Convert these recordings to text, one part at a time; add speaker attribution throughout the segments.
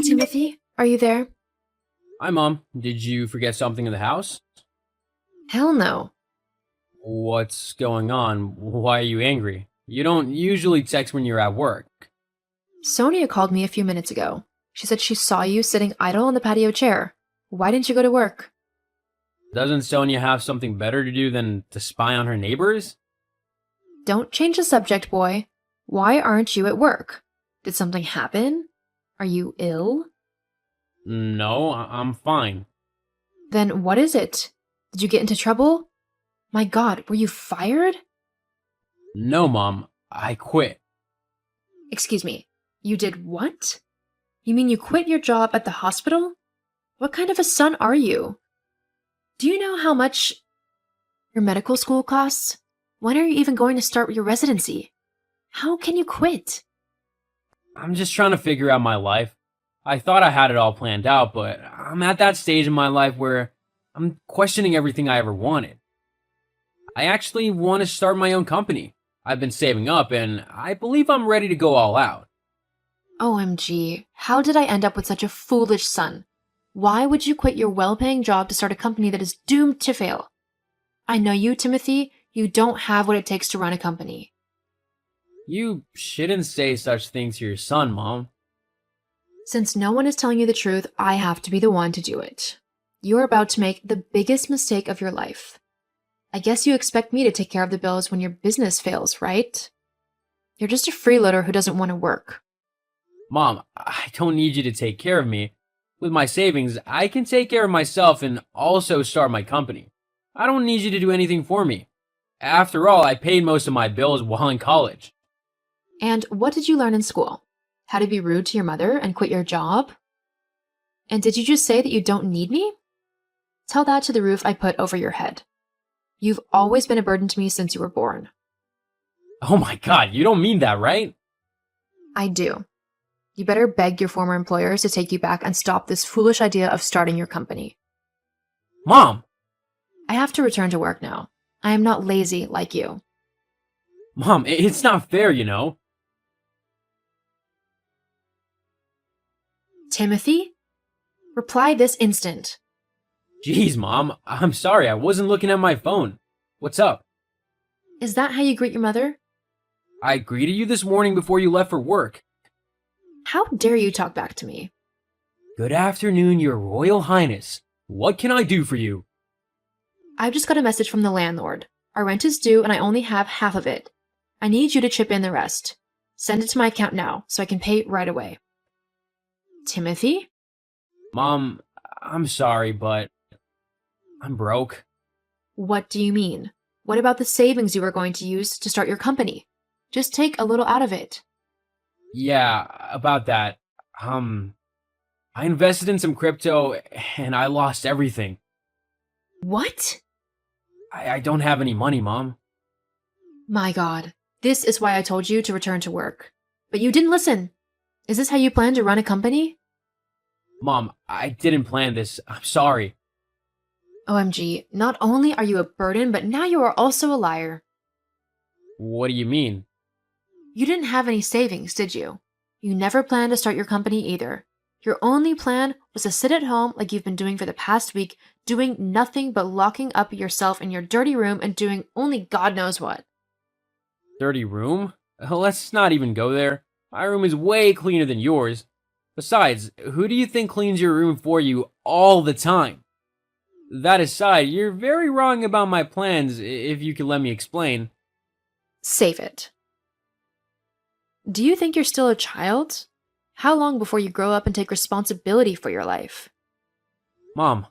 Speaker 1: Timothy, are you there?
Speaker 2: Hi, Mom. Did you forget something in the house?
Speaker 1: Hell no.
Speaker 2: What's going on? Why are you angry? You don't usually text when you're at work.
Speaker 1: Sonia called me a few minutes ago. She said she saw you sitting idle on the patio chair. Why didn't you go to work?
Speaker 2: Doesn't Sonia have something better to do than to spy on her neighbors?
Speaker 1: Don't change the subject, boy. Why aren't you at work? Did something happen? Are you ill?
Speaker 2: No, I'm fine.
Speaker 1: Then what is it? Did you get into trouble? My god, were you fired?
Speaker 2: No, Mom. I quit.
Speaker 1: Excuse me, you did what? You mean you quit your job at the hospital? What kind of a son are you? Do you know how much your medical school costs? When are you even going to start your residency? How can you quit?
Speaker 2: I'm just trying to figure out my life. I thought I had it all planned out, but I'm at that stage in my life where I'm questioning everything I ever wanted. I actually want to start my own company. I've been saving up, and I believe I'm ready to go all out.
Speaker 1: OMG, how did I end up with such a foolish son? Why would you quit your well-paying job to start a company that is doomed to fail? I know you, Timothy. You don't have what it takes to run a company.
Speaker 2: You shouldn't say such things to your son, Mom.
Speaker 1: Since no one is telling you the truth, I have to be the one to do it. You're about to make the biggest mistake of your life. I guess you expect me to take care of the bills when your business fails, right? You're just a freeloader who doesn't want to work.
Speaker 2: Mom, I don't need you to take care of me. With my savings, I can take care of myself and also start my company. I don't need you to do anything for me. After all, I paid most of my bills while in college.
Speaker 1: And what did you learn in school? How to be rude to your mother and quit your job? And did you just say that you don't need me? Tell that to the roof I put over your head. You've always been a burden to me since you were born.
Speaker 2: Oh my god, you don't mean that, right?
Speaker 1: I do. You better beg your former employers to take you back and stop this foolish idea of starting your company.
Speaker 2: Mom!
Speaker 1: I have to return to work now. I am not lazy like you.
Speaker 2: Mom, it's not fair, you know.
Speaker 1: Timothy? Reply this instant.
Speaker 2: Jeez, Mom, I'm sorry, I wasn't looking at my phone. What's up?
Speaker 1: Is that how you greet your mother?
Speaker 2: I greeted you this morning before you left for work.
Speaker 1: How dare you talk back to me?
Speaker 2: Good afternoon, Your Royal Highness. What can I do for you?
Speaker 1: I've just got a message from the landlord. Our rent is due and I only have half of it. I need you to chip in the rest. Send it to my account now so I can pay right away. Timothy?
Speaker 2: Mom, I'm sorry, but I'm broke.
Speaker 1: What do you mean? What about the savings you were going to use to start your company? Just take a little out of it.
Speaker 2: Yeah, about that. I invested in some crypto and I lost everything.
Speaker 1: What?
Speaker 2: I don't have any money, Mom.
Speaker 1: My god, this is why I told you to return to work. But you didn't listen. Is this how you plan to run a company?
Speaker 2: Mom, I didn't plan this. I'm sorry.
Speaker 1: OMG, not only are you a burden, but now you are also a liar.
Speaker 2: What do you mean?
Speaker 1: You didn't have any savings, did you? You never planned to start your company either. Your only plan was to sit at home like you've been doing for the past week, doing nothing but locking up yourself in your dirty room and doing only God knows what.
Speaker 2: Dirty room? Let's not even go there. My room is way cleaner than yours. Besides, who do you think cleans your room for you all the time? That aside, you're very wrong about my plans, if you could let me explain.
Speaker 1: Save it. Do you think you're still a child? How long before you grow up and take responsibility for your life?
Speaker 2: Mom,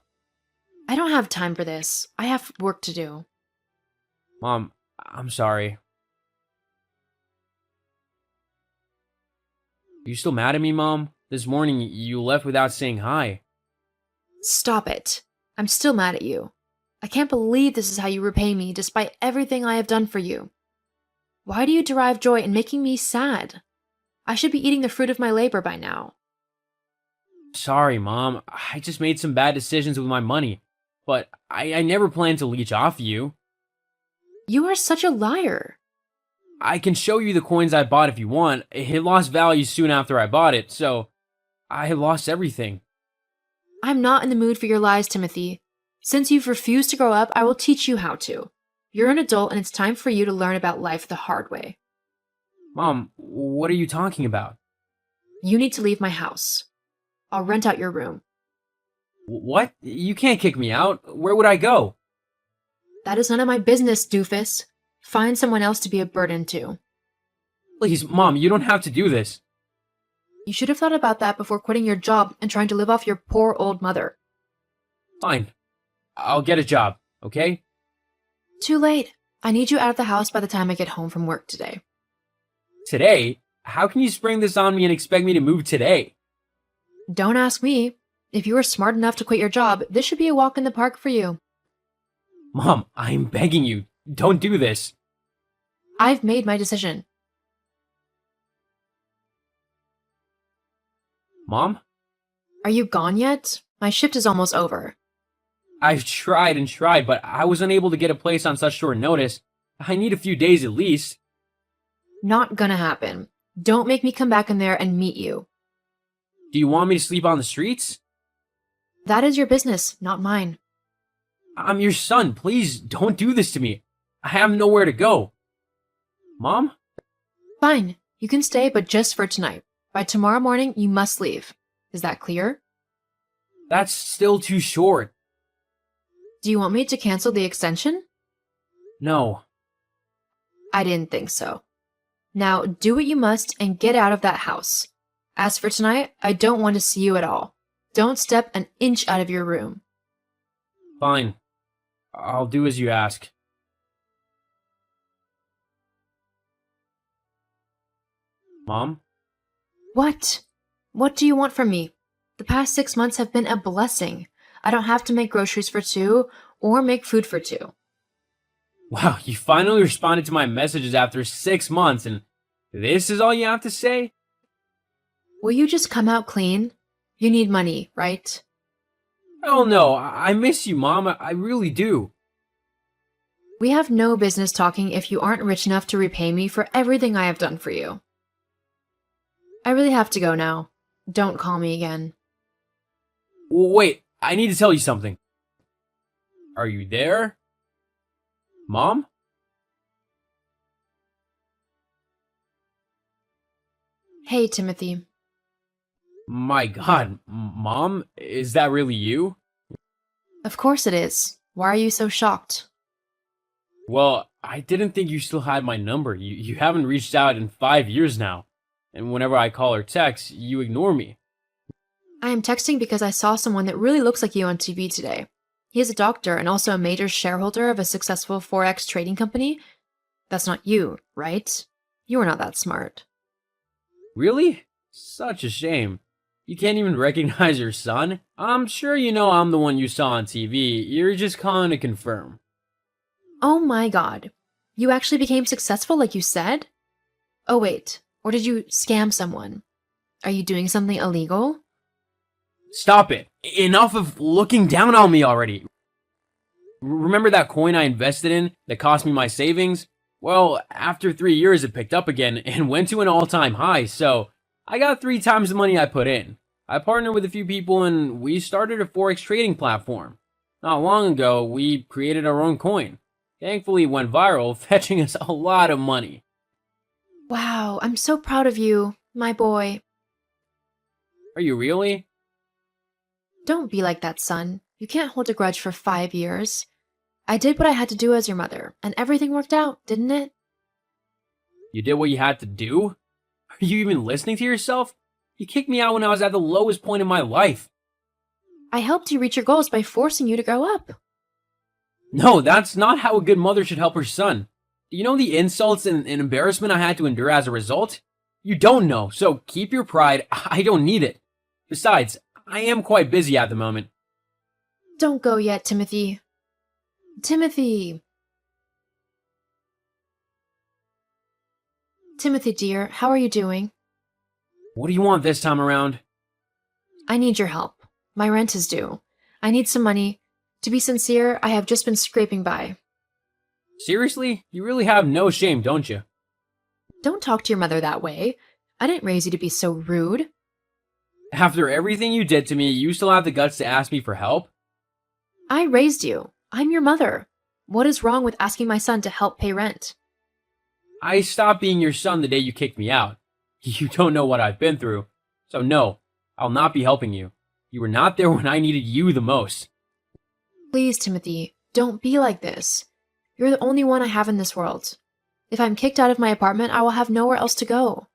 Speaker 1: I don't have time for this. I have work to do.
Speaker 2: Mom, I'm sorry. Are you still mad at me, Mom? This morning, you left without saying hi.
Speaker 1: Stop it. I'm still mad at you. I can't believe this is how you repay me despite everything I have done for you. Why do you derive joy in making me sad? I should be eating the fruit of my labor by now.
Speaker 2: Sorry, Mom. I just made some bad decisions with my money. But I never planned to leech off you.
Speaker 1: You are such a liar.
Speaker 2: I can show you the coins I bought if you want. It lost value soon after I bought it, so I lost everything.
Speaker 1: I'm not in the mood for your lies, Timothy. Since you've refused to grow up, I will teach you how to. You're an adult and it's time for you to learn about life the hard way.
Speaker 2: Mom, what are you talking about?
Speaker 1: You need to leave my house. I'll rent out your room.
Speaker 2: What? You can't kick me out. Where would I go?
Speaker 1: That is none of my business, doofus. Find someone else to be a burden to.
Speaker 2: Please, Mom, you don't have to do this.
Speaker 1: You should have thought about that before quitting your job and trying to live off your poor old mother.
Speaker 2: Fine. I'll get a job, okay?
Speaker 1: Too late. I need you out of the house by the time I get home from work today.
Speaker 2: Today? How can you spring this on me and expect me to move today?
Speaker 1: Don't ask me. If you are smart enough to quit your job, this should be a walk in the park for you.
Speaker 2: Mom, I'm begging you. Don't do this.
Speaker 1: I've made my decision.
Speaker 2: Mom?
Speaker 1: Are you gone yet? My shift is almost over.
Speaker 2: I've tried and tried, but I was unable to get a place on such short notice. I need a few days at least.
Speaker 1: Not gonna happen. Don't make me come back in there and meet you.
Speaker 2: Do you want me to sleep on the streets?
Speaker 1: That is your business, not mine.
Speaker 2: I'm your son. Please don't do this to me. I have nowhere to go. Mom?
Speaker 1: Fine. You can stay, but just for tonight. By tomorrow morning, you must leave. Is that clear?
Speaker 2: That's still too short.
Speaker 1: Do you want me to cancel the extension?
Speaker 2: No.
Speaker 1: I didn't think so. Now, do what you must and get out of that house. As for tonight, I don't want to see you at all. Don't step an inch out of your room.
Speaker 2: Fine. I'll do as you ask. Mom?
Speaker 1: What? What do you want from me? The past 6 months have been a blessing. I don't have to make groceries for two or make food for two.
Speaker 2: Wow, you finally responded to my messages after 6 months, and this is all you have to say?
Speaker 1: Will you just come out clean? You need money, right?
Speaker 2: Oh no, I miss you, Mom. I really do.
Speaker 1: We have no business talking if you aren't rich enough to repay me for everything I have done for you. I really have to go now. Don't call me again.
Speaker 2: Wait, I need to tell you something. Are you there? Mom?
Speaker 1: Hey, Timothy.
Speaker 2: My God, Mom, is that really you?
Speaker 1: Of course it is. Why are you so shocked?
Speaker 2: Well, I didn't think you still had my number. You haven't reached out in 5 years now. And whenever I call or text, you ignore me.
Speaker 1: I am texting because I saw someone that really looks like you on TV today. He is a doctor and also a major shareholder of a successful Forex trading company. That's not you, right? You are not that smart.
Speaker 2: Really? Such a shame. You can't even recognize your son? I'm sure you know I'm the one you saw on TV. You're just calling to confirm.
Speaker 1: Oh my god. You actually became successful like you said? Oh wait, or did you scam someone? Are you doing something illegal?
Speaker 2: Stop it. Enough of looking down on me already. Remember that coin I invested in that cost me my savings? Well, after 3 years it picked up again and went to an all-time high, so I got 3 times the money I put in. I partnered with a few people and we started a Forex trading platform. Not long ago, we created our own coin. Thankfully, it went viral, fetching us a lot of money.
Speaker 1: Wow, I'm so proud of you, my boy.
Speaker 2: Are you really?
Speaker 1: Don't be like that, son. You can't hold a grudge for 5 years. I did what I had to do as your mother, and everything worked out, didn't it?
Speaker 2: You did what you had to do? Are you even listening to yourself? You kicked me out when I was at the lowest point in my life.
Speaker 1: I helped you reach your goals by forcing you to grow up.
Speaker 2: No, that's not how a good mother should help her son. Do you know the insults and embarrassment I had to endure as a result? You don't know, so keep your pride. I don't need it. Besides, I am quite busy at the moment.
Speaker 1: Don't go yet, Timothy. Timothy! Timothy, dear, how are you doing?
Speaker 2: What do you want this time around?
Speaker 1: I need your help. My rent is due. I need some money. To be sincere, I have just been scraping by.
Speaker 2: Seriously? You really have no shame, don't you?
Speaker 1: Don't talk to your mother that way. I didn't raise you to be so rude.
Speaker 2: After everything you did to me, you still have the guts to ask me for help?
Speaker 1: I raised you. I'm your mother. What is wrong with asking my son to help pay rent?
Speaker 2: I stopped being your son the day you kicked me out. You don't know what I've been through. So no, I'll not be helping you. You were not there when I needed you the most.
Speaker 1: Please, Timothy, don't be like this. You're the only one I have in this world. If I'm kicked out of my apartment, I will have nowhere else to go.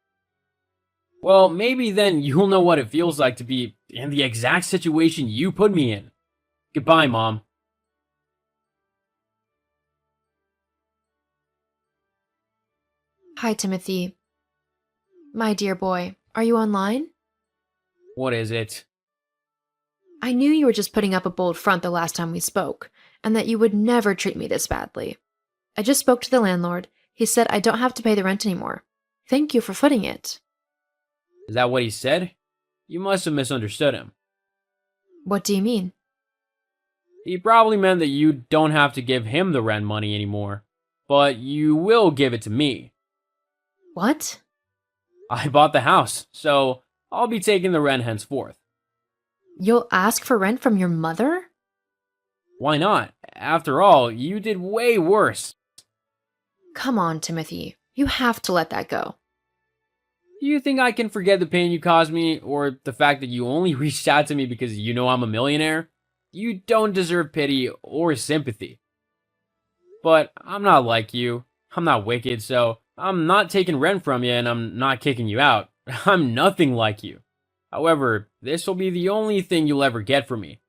Speaker 2: Well, maybe then you'll know what it feels like to be in the exact situation you put me in. Goodbye, Mom.
Speaker 1: Hi, Timothy. My dear boy, are you online?
Speaker 2: What is it?
Speaker 1: I knew you were just putting up a bold front the last time we spoke, and that you would never treat me this badly. I just spoke to the landlord. He said I don't have to pay the rent anymore. Thank you for footing it.
Speaker 2: Is that what he said? You must have misunderstood him.
Speaker 1: What do you mean?
Speaker 2: He probably meant that you don't have to give him the rent money anymore, but you will give it to me.
Speaker 1: What?
Speaker 2: I bought the house, so I'll be taking the rent henceforth.
Speaker 1: You'll ask for rent from your mother?
Speaker 2: Why not? After all, you did way worse.
Speaker 1: Come on, Timothy. You have to let that go.
Speaker 2: Do you think I can forget the pain you caused me, or the fact that you only reached out to me because you know I'm a millionaire? You don't deserve pity or sympathy. But I'm not like you. I'm not wicked, so I'm not taking rent from you and I'm not kicking you out. I'm nothing like you. However, this will be the only thing you'll ever get from me.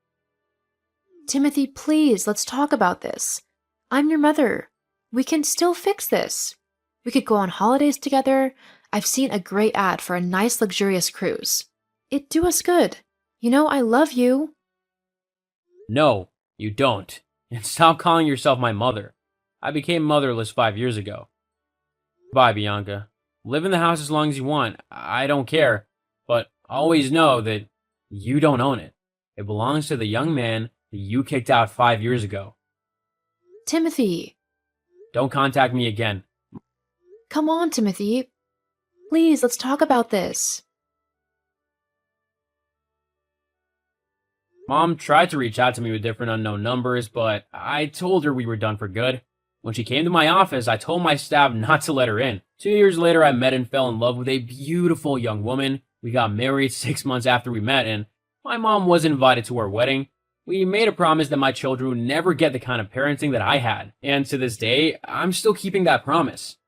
Speaker 1: Timothy, please, let's talk about this. I'm your mother. We can still fix this. We could go on holidays together. I've seen a great ad for a nice, luxurious cruise. It'd do us good. You know, I love you.
Speaker 2: No, you don't. And stop calling yourself my mother. I became motherless 5 years ago. Bye, Bianca. Live in the house as long as you want. I don't care. But always know that you don't own it. It belongs to the young man that you kicked out 5 years ago.
Speaker 1: Timothy.
Speaker 2: Don't contact me again.
Speaker 1: Come on, Timothy. Please, let's talk about this.
Speaker 2: Mom tried to reach out to me with different unknown numbers, but I told her we were done for good. When she came to my office, I told my staff not to let her in. 2 years later, I met and fell in love with a beautiful young woman. We got married 6 months after we met, and my mom wasn't invited to our wedding. We made a promise that my children would never get the kind of parenting that I had, and to this day, I'm still keeping that promise.